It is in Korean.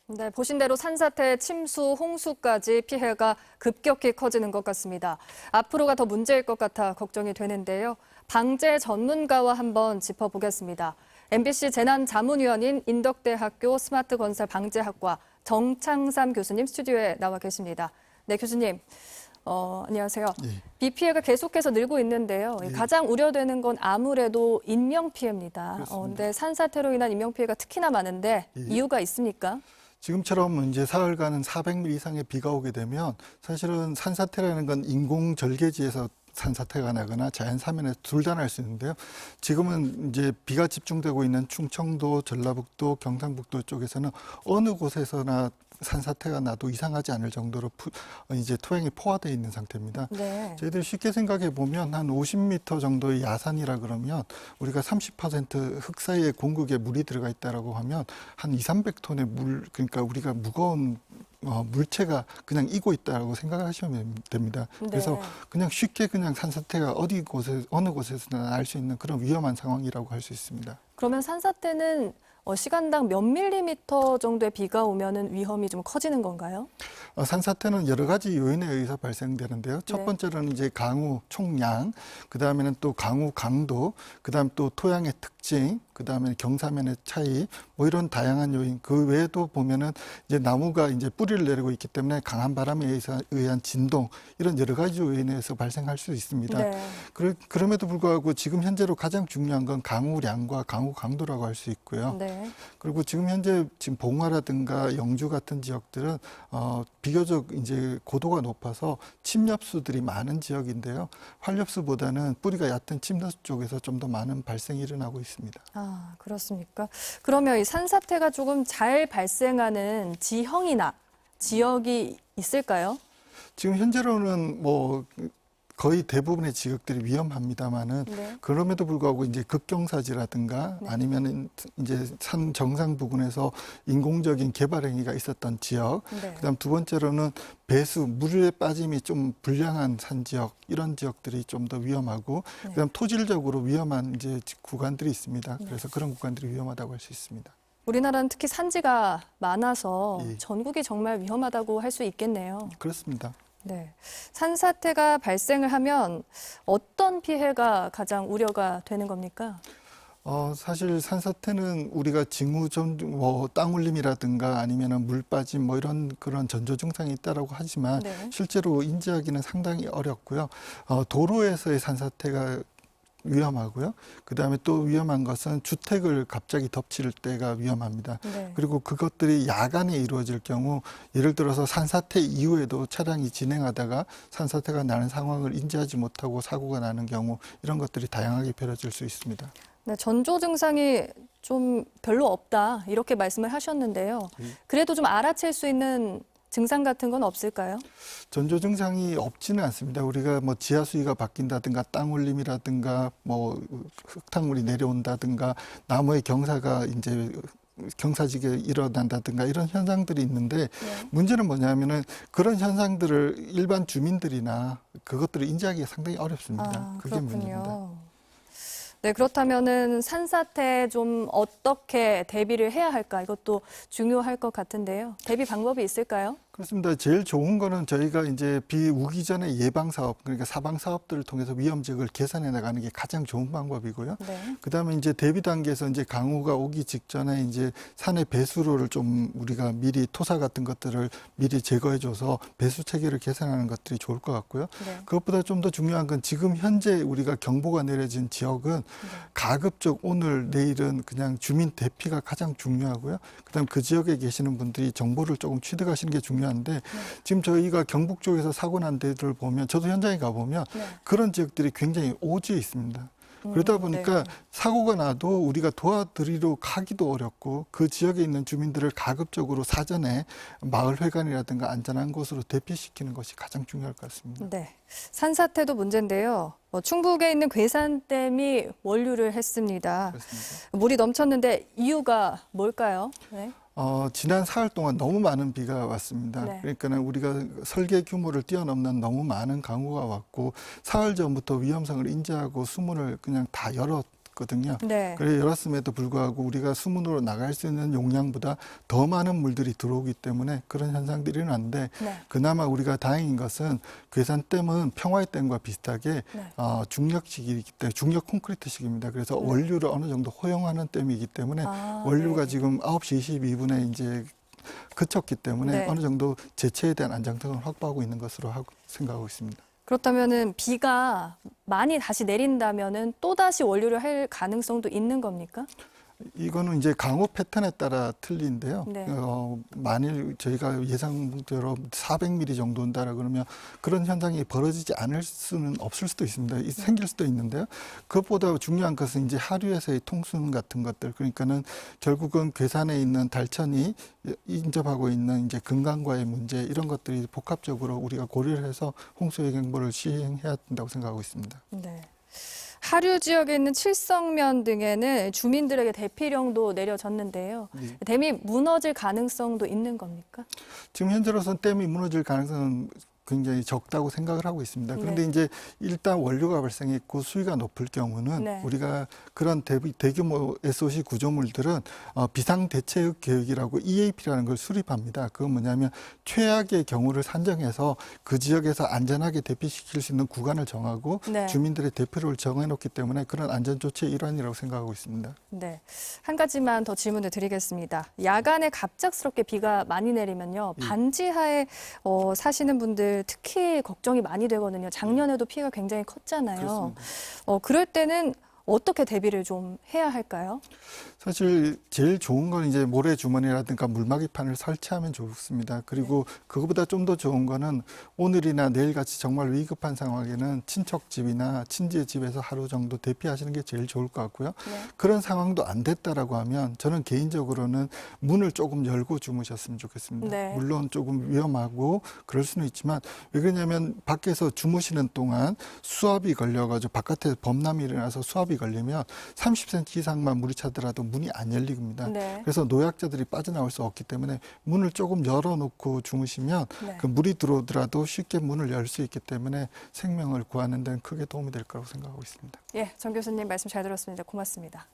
네, 보신 대로 산사태, 침수, 홍수까지 피해가 급격히 커지는 것 같습니다. 앞으로가 더 문제일 것 같아 걱정이 되는데요. 방재 전문가와 한번 짚어보겠습니다. MBC 재난자문위원인 인덕대학교 스마트건설 방재학과 정창삼 교수님 스튜디오에 나와 계십니다. 네, 교수님. 안녕하세요. 예. 비 피해가 계속해서 늘고 있는데요. 예. 가장 우려되는 건 아무래도 인명피해입니다. 그렇습니다. 근데 산사태로 인한 인명피해가 특히나 많은데 예. 이유가 있습니까? 지금처럼 이제 사흘간은 400mm 이상의 비가 오게 되면 사실은 산사태라는 건 인공 절개지에서 산사태가 나거나 자연 사면에서 둘 다 날 수 있는데요. 지금은 이제 비가 집중되고 있는 충청도, 전라북도, 경상북도 쪽에서는 어느 곳에서나 산사태가 나도 이상하지 않을 정도로 이제 토양이 포화되어 있는 상태입니다. 네. 저희들 쉽게 생각해 보면 한 50m 정도의 야산이라 그러면 우리가 30% 흙 사이에 공극에 물이 들어가 있다라고 하면 한 200~300톤의 물, 그러니까 우리가 무거운 물체가 그냥 이고 있다고 생각하시면 됩니다. 그래서 네. 그냥 쉽게 그냥 산사태가 어느 곳에서나 날 수 있는 그런 위험한 상황이라고 할 수 있습니다. 그러면 산사태는 시간당 몇 밀리미터 정도의 비가 오면은 위험이 좀 커지는 건가요? 산사태는 여러 가지 요인에 의해서 발생되는데요. 첫 네. 번째로는 이제 강우 총량, 그 다음에는 또 강우 강도, 그 다음 또 토양의 특징, 그 다음에 경사면의 차이, 뭐 이런 다양한 요인. 그 외에도 보면은 이제 나무가 이제 뿌리를 내리고 있기 때문에 강한 바람에 의한 진동, 이런 여러 가지 요인에 의해서 발생할 수 있습니다. 네. 그럼에도 불구하고 지금 현재로 가장 중요한 건 강우량과 강우 강도라고 할 수 있고요. 네. 그리고 지금 현재 봉화라든가 영주 같은 지역들은 비교적 이제 고도가 높아서 침엽수들이 많은 지역인데요. 활엽수보다는 뿌리가 얕은 침엽수 쪽에서 좀 더 많은 발생이 일어나고 있습니다. 아, 그렇습니까? 그러면 이 산사태가 조금 잘 발생하는 지형이나 지역이 있을까요? 지금 현재로는 뭐 거의 대부분의 지역들이 위험합니다만은 네. 그럼에도 불구하고 이제 급경사지라든가 네. 아니면 이제 산 정상 부근에서 인공적인 개발 행위가 있었던 지역, 네. 그다음 두 번째로는 배수 물에 빠짐이 좀 불량한 산 지역, 이런 지역들이 좀 더 위험하고 네. 그다음 토질적으로 위험한 이제 구간들이 있습니다. 네. 그래서 그런 구간들이 위험하다고 할 수 있습니다. 우리나라는 특히 산지가 많아서 예. 전국이 정말 위험하다고 할 수 있겠네요. 그렇습니다. 네. 산사태가 발생을 하면 어떤 피해가 가장 우려가 되는 겁니까? 사실 산사태는 우리가 뭐 땅울림이라든가 아니면은 물 빠짐 뭐 이런 그런 전조 증상이 있다라고 하지만 네. 실제로 인지하기는 상당히 어렵고요. 도로에서의 산사태가 위험하고요. 그다음에 또 위험한 것은 주택을 갑자기 덮칠 때가 위험합니다. 네. 그리고 그것들이 야간에 이루어질 경우 예를 들어서 산사태 이후에도 차량이 진행하다가 산사태가 나는 상황을 인지하지 못하고 사고가 나는 경우 이런 것들이 다양하게 벌어질 수 있습니다. 네, 전조 증상이 좀 별로 없다 이렇게 말씀을 하셨는데요. 그래도 좀 알아챌 수 있는 증상 같은 건 없을까요? 전조 증상이 없지는 않습니다. 우리가 뭐 지하 수위가 바뀐다든가 땅 올림이라든가 뭐 흙탕물이 내려온다든가 나무의 경사가 이제 경사지게 일어난다든가 이런 현상들이 있는데 네. 문제는 뭐냐면은 그런 현상들을 일반 주민들이나 그것들을 인지하기가 상당히 어렵습니다. 아, 그게 문제입니다. 그렇군요. 네, 그렇다면은 산사태 좀 어떻게 대비를 해야 할까? 이것도 중요할 것 같은데요. 대비 방법이 있을까요? 그렇습니다. 제일 좋은 거는 저희가 이제 비 오기 전에 예방 사업, 그러니까 사방 사업들을 통해서 위험 지역을 개선해 나가는 게 가장 좋은 방법이고요. 네. 그다음에 이제 대비 단계에서 이제 강우가 오기 직전에 이제 산의 배수로를 좀 우리가 미리 토사 같은 것들을 미리 제거해줘서 배수 체계를 개선하는 것들이 좋을 것 같고요. 네. 그것보다 좀 더 중요한 건 지금 현재 우리가 경보가 내려진 지역은 가급적 오늘 내일은 그냥 주민 대피가 가장 중요하고요. 그다음 그 지역에 계시는 분들이 정보를 조금 취득하시는 게 중요한데 지금 저희가 경북 쪽에서 사고 난 데들을 보면 저도 현장에 가보면 네. 그런 지역들이 굉장히 오지에 있습니다. 그러다 보니까 네. 사고가 나도 우리가 도와드리러 가기도 어렵고 그 지역에 있는 주민들을 가급적으로 사전에 마을회관이라든가 안전한 곳으로 대피시키는 것이 가장 중요할 것 같습니다. 네. 산사태도 문제인데요. 충북에 있는 괴산댐이 원류를 했습니다. 그렇습니다. 물이 넘쳤는데 이유가 뭘까요? 네. 지난 사흘 동안 너무 많은 비가 왔습니다. 네. 그러니까 우리가 설계 규모를 뛰어넘는 너무 많은 강우가 왔고 사흘 전부터 위험성을 인지하고 수문을 그냥 다 열었거든요. 네. 그래 열었음에도 불구하고 우리가 수문으로 나갈 수 있는 용량보다 더 많은 물들이 들어오기 때문에 그런 현상들이 일어나는데 네. 그나마 우리가 다행인 것은 괴산댐은 평화의 댐과 비슷하게 네. 중력식이기 때문에 중력 콘크리트식입니다. 그래서 네. 원료를 어느 정도 허용하는 댐이기 때문에 아, 원료가 네. 지금 9시 22분에 이제 그쳤기 때문에 네. 어느 정도 제체에 대한 안정성을 확보하고 있는 것으로 생각하고 있습니다. 그렇다면은 비가 많이 다시 내린다면은 또 다시 원료를 할 가능성도 있는 겁니까? 이거는 이제 강우 패턴에 따라 틀린데요. 네. 만일 저희가 예상대로 400mm 정도 온다라 그러면 그런 현상이 벌어지지 않을 수는 없을 수도 있습니다. 생길 수도 있는데요. 그것보다 중요한 것은 이제 하류에서의 통순 같은 것들, 그러니까는 결국은 괴산에 있는 달천이 인접하고 있는 이제 금강과의 문제 이런 것들이 복합적으로 우리가 고려를 해서 홍수예경보를 시행해야 된다고 생각하고 있습니다. 네. 하류 지역에 있는 칠성면 등에는 주민들에게 대피령도 내려졌는데요. 네. 댐이 무너질 가능성도 있는 겁니까? 지금 현재로서는 댐이 무너질 가능성은 굉장히 적다고 생각을 하고 있습니다. 그런데 네. 이제 일단 원료가 발생했고 수위가 높을 경우는 네. 우리가 그런 대규모 SOC 구조물들은 비상대책 계획이라고 EAP라는 걸 수립합니다. 그건 뭐냐면 최악의 경우를 산정해서 그 지역에서 안전하게 대피시킬 수 있는 구간을 정하고 네. 주민들의 대피를 정해놓기 때문에 그런 안전조치의 일환이라고 생각하고 있습니다. 네. 한 가지만 더 질문을 드리겠습니다. 야간에 갑작스럽게 비가 많이 내리면요. 예. 반지하에 사시는 분들 특히 걱정이 많이 되거든요. 작년에도 피해가 굉장히 컸잖아요. 그렇습니다. 그럴 때는 어떻게 대비를 좀 해야 할까요? 사실 제일 좋은 건 이제 모래주머니라든가 물막이판을 설치하면 좋습니다. 그리고 그거보다 좀 더 좋은 거는 오늘이나 내일같이 정말 위급한 상황에는 친척 집이나 친지의 집에서 하루 정도 대피하시는 게 제일 좋을 것 같고요. 네. 그런 상황도 안 됐다라고 하면 저는 개인적으로는 문을 조금 열고 주무셨으면 좋겠습니다. 네. 물론 조금 위험하고 그럴 수는 있지만 왜 그러냐면 밖에서 주무시는 동안 수압이 걸려가지고 바깥에 범람이 일어나서 수압이 걸리면 30cm 이상만 물이 차더라도 문이 안 열립니다. 네. 그래서 노약자들이 빠져나올 수 없기 때문에 문을 조금 열어놓고 주무시면 네. 그 물이 들어오더라도 쉽게 문을 열 수 있기 때문에 생명을 구하는 데는 크게 도움이 될 거라고 생각하고 있습니다. 예, 정 교수님 말씀 잘 들었습니다. 고맙습니다.